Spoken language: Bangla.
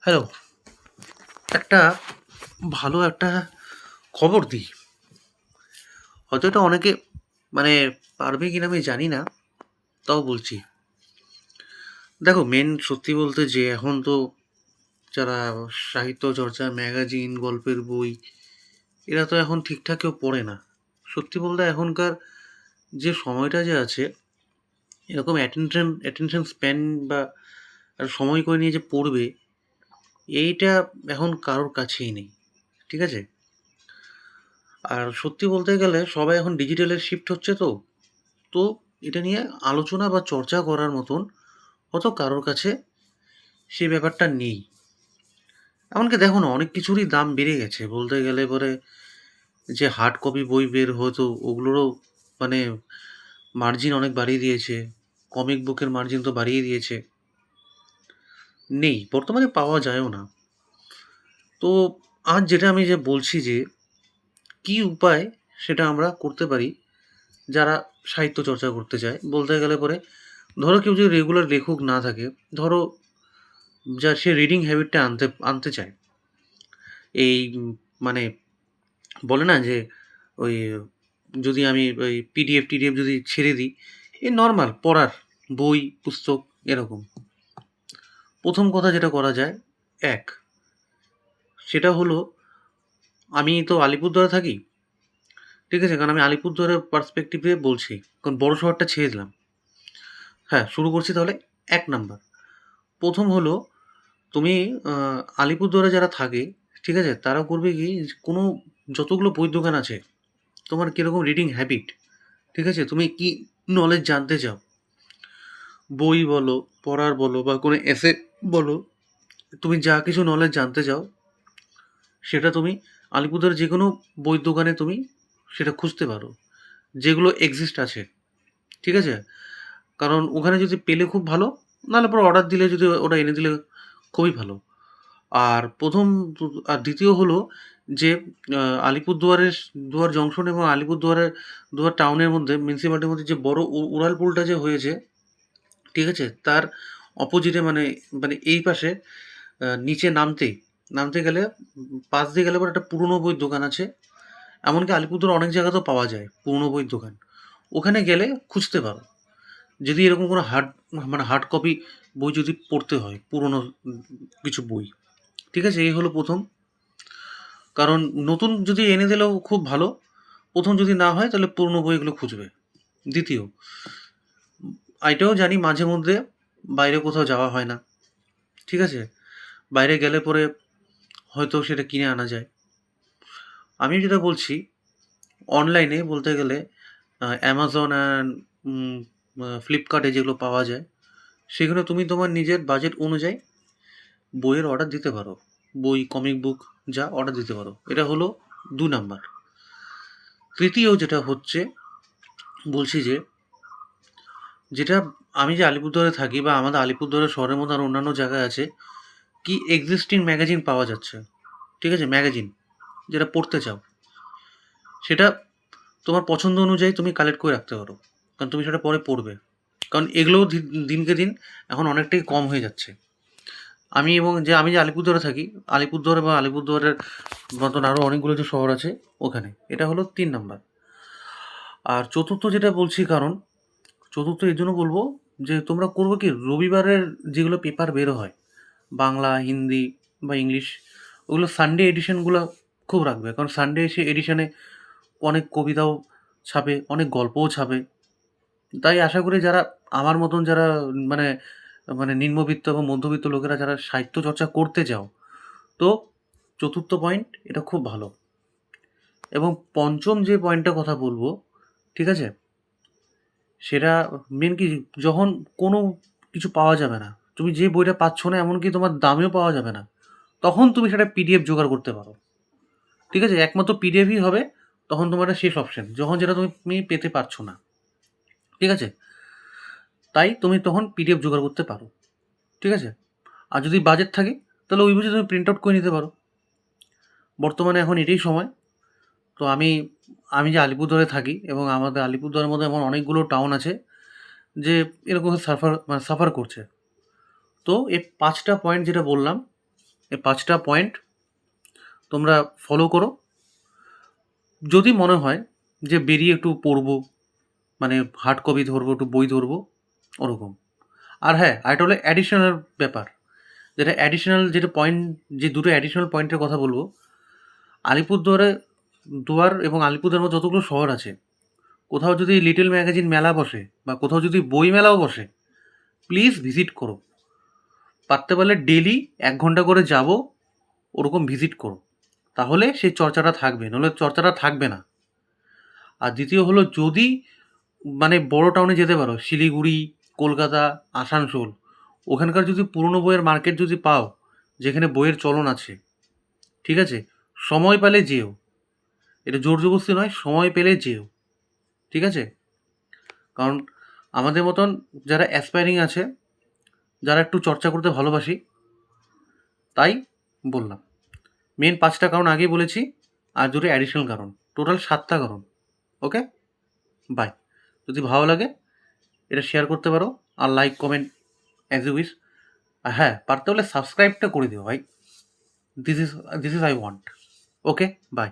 হ্যালো, একটা ভালো একটা খবর দিই। হয়তো এটা অনেকে মানে পারবে কিনা আমি জানি না, তাও বলছি। দেখো, মেন সত্যি বলতে যে এখন তো যারা সাহিত্য চর্চা, ম্যাগাজিন, গল্পের বই, এরা তো এখন ঠিকঠাক কেউ পড়ে না। সত্যি বলতে এখনকার যে সময়টা যে আছে, এরকম অ্যাটেনশন স্প্যান বা সময় করে নিয়ে যে পড়বে, এইটা এখন কারোর কাছেই নেই। ঠিক আছে? আর সত্যি বলতে গেলে সবাই এখন ডিজিটালে শিফট হচ্ছে তো। তো এটা নিয়ে আলোচনা বা চর্চা করার মতন অত কারোর কাছে সেই ব্যাপারটা নেই। এমনকি দেখো না, অনেক কিছুরই দাম বেড়ে গেছে বলতে গেলে পরে। যে হার্ড কপি বই বের হতো ওগুলোরও মানে মার্জিন অনেক বাড়িয়ে দিয়েছে। কমিক বুকের মার্জিন তো বাড়িয়ে দিয়েছে। নেই, বর্তমানে পাওয়া যায়ও না। তো আজ যেটা আমি যে বলছি যে কি উপায় সেটা আমরা করতে পারি যারা সাহিত্য চর্চা করতে চায় বলতে গেলে পরে। ধরো কেউ যদি রেগুলার লেখক না থাকে, ধরো যা সে রিডিং হ্যাবিটটা আনতে আনতে চায়। এই মানে বলে না যে ওই যদি আমি ওই পিডিএফ যদি ছেড়ে দিই, এই নর্মাল পড়ার বই, পুস্তক এরকম। প্রথম কথা যেটা করা যায়, এক, সেটা হলো আমি তো আলিপুরদুয়ারে থাকি, ঠিক আছে? কারণ আমি আলিপুরদুয়ারের পার্সপেক্টিভে বলছি, কারণ বড় শহরটা ছেড়ে দিলাম। হ্যাঁ, শুরু করছি তাহলে। ১ নাম্বার, প্রথম হলো তুমি আলিপুরদুয়ারে যারা থাকে, ঠিক আছে? তারা করবে কি, কোনো যতগুলো বইয়ের দোকান আছে, তোমার কিরকম রিডিং হ্যাবিট, ঠিক আছে? তুমি কি নলেজ জানতে চাও, বই বলো, পড়ার বলো বা কোনো এসে বলো, তুমি যা কিছু নলেজ জানতে চাও সেটা তুমি আলিপুরদুয়ারের যে কোনো বইয়ের দোকানে তুমি সেটা খুঁজতে পারো, যেগুলো এক্সিস্ট আছে, ঠিক আছে? কারণ ওখানে যদি পেলে খুব ভালো, নাহলে পরে অর্ডার দিলে যদি ওটা এনে দিলে খুবই ভালো। আর আর দ্বিতীয় হলো যে আলিপুরদুয়ারের দুয়ার জংশন এবং দুয়ার টাউনের মধ্যে, মিউনিসিপ্যালিটির মধ্যে যে বড় উড়ালপুলটা যে হয়েছে, ঠিক আছে? তার অপোজিটে মানে মানে এই পাশে নিচে নামতে গেলে পাশ দিয়ে গেলে পরে একটা পুরনো বইয়ের দোকান আছে। এমনকি আলিপুরদুয়ার অনেক জায়গাতেও পাওয়া যায় পুরনো বইয়ের দোকান। ওখানে গেলে খুঁজতে পারো। যদি এরকম কোনো হার্ড কপি বই যদি পড়তে হয়, পুরনো কিছু বই। ঠিক আছে? এই হলো ১ম। কারণ নতুন যদি এনে দিলেও খুব ভালো। ১ম যদি না হয় তাহলে পুরনো বইগুলো খুঁজবে। ২য়, এটাও জানি মাঝে মধ্যে বাইরে কোথাও যাওয়া হয় না। ঠিক আছে? বাইরে গেলে পরে হয়তো সেটা কিনে আনা যায়। আমি যেটা বলছি, অনলাইনে বলতে গেলে Amazon অ্যান্ড Flipkart এ যেগুলো পাওয়া যায়, সেগুলো তুমি তোমার নিজের বাজেট অনুযায়ী বইয়ের অর্ডার দিতে পারো। বই, কমিক বুক যা অর্ডার দিতে পারো। এটা হলো ২ নাম্বার। ৩য় যেটা হচ্ছে, বলছি যে যেটা আমি যে আলিপুরদুয়ারে থাকি বা আমাদের আলিপুরদুয়ারের শহরের মধ্যে আরও অন্যান্য জায়গায় আছে, কি এক্সিস্টিং ম্যাগাজিন পাওয়া যাচ্ছে। ঠিক আছে? ম্যাগাজিন যেটা পড়তে চাও, সেটা তোমার পছন্দ অনুযায়ী তুমি কালেক্ট করে রাখতে পারো। কারণ তুমি সেটা পরে পড়বে। কারণ এগুলোও দিনকে দিন এখন অনেকটাই কম হয়ে যাচ্ছে। আমি যে আলিপুরদুয়ারে থাকি, আলিপুরদুয়ারের মতন আরও অনেকগুলো যে শহর আছে ওখানে। এটা হলো ৩ নাম্বার। আর চতুর্থ যেটা বলছি কারণ, চতুর্থ এর জন্য বলবো যে তোমরা করবে কি, রবিবারের যেগুলো পেপার বের হয়, বাংলা, হিন্দি বা ইংলিশ, ওগুলো সানডে এডিশনগুলো খুব রাখবে। কারণ সানডে এডিশনে অনেক কবিতাও ছাপে, অনেক গল্পও ছাপে। তাই আশা করি যারা আমার মতন যারা মানে মানে নিম্নবিত্ত এবং মধ্যবিত্ত লোকেরা যারা সাহিত্য চর্চা করতে চাও, তো চতুর্থ পয়েন্ট এটা খুব ভালো। এবং পঞ্চম যে পয়েন্টটার কথা বলবো, ঠিক আছে? সেটা মেন কি, যখন কোনো কিছু পাওয়া যাবে না, তুমি যে বইটা পাচ্ছ না, এমনকি তোমার দামেও পাওয়া যাবে না, তখন তুমি সেটা পিডিএফ জোগাড় করতে পারো। ঠিক আছে? একমাত্র পিডিএফই হবে তখন তোমার একটা শেষ অপশন, যখন যেটা তুমি পেতে পারছো না। ঠিক আছে? তাই তুমি তখন পিডিএফ জোগাড় করতে পারো। ঠিক আছে? আর যদি বাজেট থাকে তাহলে ওই বুঝে তুমি প্রিন্ট আউট করে নিতে পারো। বর্তমানে এখন এটাই সময়। তো আমি যে আলিপুরদুয়ারে থাকি এবং আমাদের আলিপুরদুয়ারের মধ্যে এমন অনেকগুলো টাউন আছে যে এরকম সাফার করছে। তো এই ৫টা পয়েন্ট যেটা বললাম, এই 5টা পয়েন্ট তোমরা ফলো করো। যদি মনে হয় যে বেরিয়ে একটু পড়বো, মানে হার্ড কপি ধরবো, একটু বই ধরবো, ওরকম। আর হ্যাঁ, আরেকটা হলো অ্যাডিশনাল ব্যাপার, যেটা অ্যাডিশনাল যেটা পয়েন্ট, যে দুটো অ্যাডিশনাল পয়েন্টের কথা বলবো। দুয়ার এবং আলিপুরদুয়ার মতো যতগুলো শহর আছে, কোথাও যদি লিটল ম্যাগাজিন মেলা বসে বা কোথাও যদি বই মেলাও বসে, প্লিজ ভিজিট করো। পারতে পারলে ডেলি 1 ঘন্টা করে যাবো, ওরকম ভিজিট করো। তাহলে সেই চর্চাটা থাকবে, নাহলে চর্চাটা থাকবে না। আর দ্বিতীয় হলো, যদি মানে বড় টাউনে যেতে পারো, শিলিগুড়ি, কলকাতা, আসানসোল, ওখানকার যদি পুরনো বইয়ের মার্কেট যদি পাও, যেখানে বইয়ের চলন আছে, ঠিক আছে, সময় পেলে যেও। এটা জোর জবরদস্তি নয়, সময় পেলে যেও, ঠিক আছে? কারণ আমাদের মতন যারা অ্যাসপায়ারিং আছে, যারা একটু চর্চা করতে ভালোবাসি, তাই বললাম। মেন 5টা কারণ আগেই বলেছি, আর দুটো অ্যাডিশনাল কারণ, টোটাল 7টা কারণ। Okay, bye. যদি ভালো লাগে এটা শেয়ার করতে পারো, আর like comment as you wish. আর হ্যাঁ, পারতে হলে সাবস্ক্রাইবটা করে দিও ভাই। This is I want. Okay, by.